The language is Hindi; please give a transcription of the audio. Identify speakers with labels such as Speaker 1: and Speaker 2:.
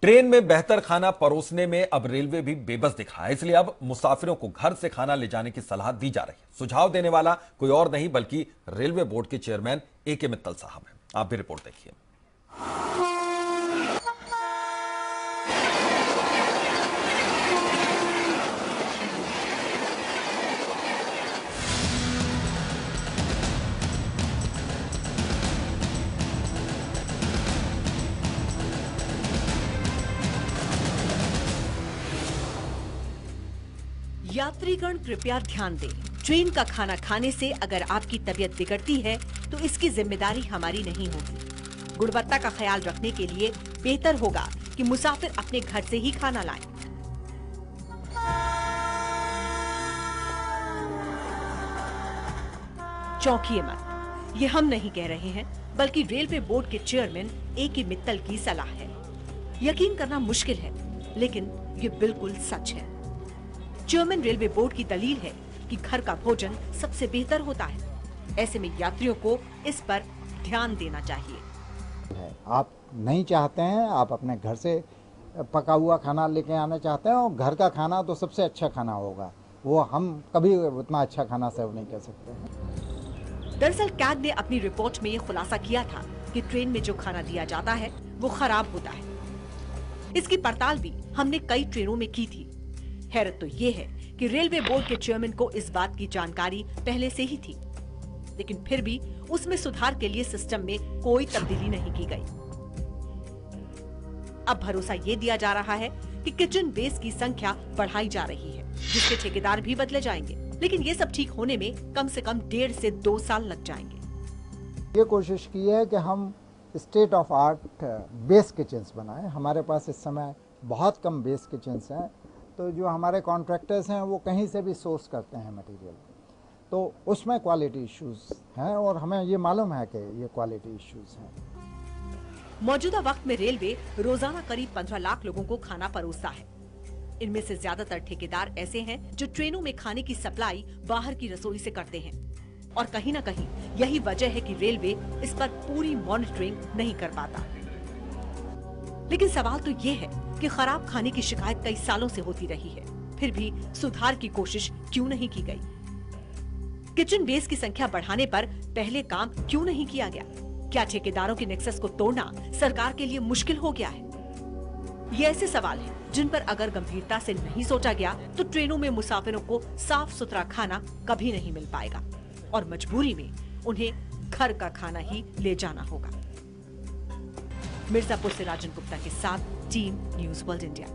Speaker 1: ट्रेन में बेहतर खाना परोसने में अब रेलवे भी बेबस दिखा है, इसलिए अब मुसाफिरों को घर से खाना ले जाने की सलाह दी जा रही है। सुझाव देने वाला कोई और नहीं बल्कि रेलवे बोर्ड के चेयरमैन AK मित्तल साहब हैं। आप भी रिपोर्ट देखिए।
Speaker 2: यात्रीगण कृपया ध्यान दें, ट्रेन का खाना खाने से अगर आपकी तबीयत बिगड़ती है तो इसकी जिम्मेदारी हमारी नहीं होगी। गुणवत्ता का ख्याल रखने के लिए बेहतर होगा कि मुसाफिर अपने घर से ही खाना लाएं। चौंकिए मत, ये हम नहीं कह रहे हैं बल्कि रेलवे बोर्ड के चेयरमैन AK मित्तल की सलाह है। यकीन करना मुश्किल है लेकिन ये बिल्कुल सच है। चेयरमैन रेलवे बोर्ड की दलील है कि घर का भोजन सबसे बेहतर होता है। ऐसे में यात्रियों को इस पर ध्यान देना चाहिए।
Speaker 3: आप नहीं चाहते हैं, आप अपने घर से पका हुआ खाना लेके आना चाहते हैं और घर का खाना तो सबसे अच्छा खाना होगा, वो हम कभी उतना अच्छा खाना सर्व नहीं कर सकते हैं।
Speaker 2: दरअसल कैग ने अपनी रिपोर्ट में ये खुलासा किया था कि ट्रेन में जो खाना दिया जाता है वो खराब होता है। इसकी पड़ताल भी हमने कई ट्रेनों में की थी। हैरत तो ये है कि रेलवे बोर्ड के चेयरमैन को इस बात की जानकारी पहले से ही थी, लेकिन फिर भी उसमें सुधार के लिए सिस्टम में कोई तब्दीली नहीं की गई। अब भरोसा ये दिया जा रहा है कि किचन बेस की संख्या बढ़ाई जा रही है, जिसके ठेकेदार भी बदले जाएंगे, लेकिन ये सब ठीक होने में कम से कम 1.5 से 2 साल लग जाएंगे।
Speaker 3: ये कोशिश की है कि हम state of art base kitchens बनाएं। हमारे पास इस समय बहुत कम बेस किचन्स हैं, तो जो हमारे कॉन्ट्रैक्टर्स हैं वो कहीं से भी सोर्स करते हैं मटेरियल, तो उसमें क्वालिटी इश्यूज हैं और हमें ये मालूम है कि ये क्वालिटी इश्यूज हैं।
Speaker 2: मौजूदा वक्त में रेलवे रोजाना करीब 15 लाख लोगों को खाना परोसता है। इनमें से ज्यादातर ठेकेदार ऐसे हैं जो ट्रेनों में खाने की सप्लाई बाहर की रसोई से करते हैं, और कहीं न कहीं यही वजह है कि रेलवे इस पर पूरी मॉनिटरिंग नहीं कर पाता। लेकिन सवाल तो ये है कि खराब खाने की शिकायत कई सालों से होती रही है, फिर भी सुधार की कोशिश क्यों नहीं की गई? किचन बेस की संख्या बढ़ाने पर पहले काम क्यों नहीं किया गया? क्या ठेकेदारों के नेक्सस को तोड़ना सरकार के लिए मुश्किल हो गया है? ये ऐसे सवाल हैं जिन पर अगर गंभीरता से नहीं सोचा गया तो ट्रेनों में मुसाफिरों को साफ सुथरा खाना कभी नहीं मिल पाएगा और मजबूरी में उन्हें घर का खाना ही ले जाना होगा। मिर्जापुर से राजन गुप्ता के साथ टीम न्यूज़ वर्ल्ड इंडिया।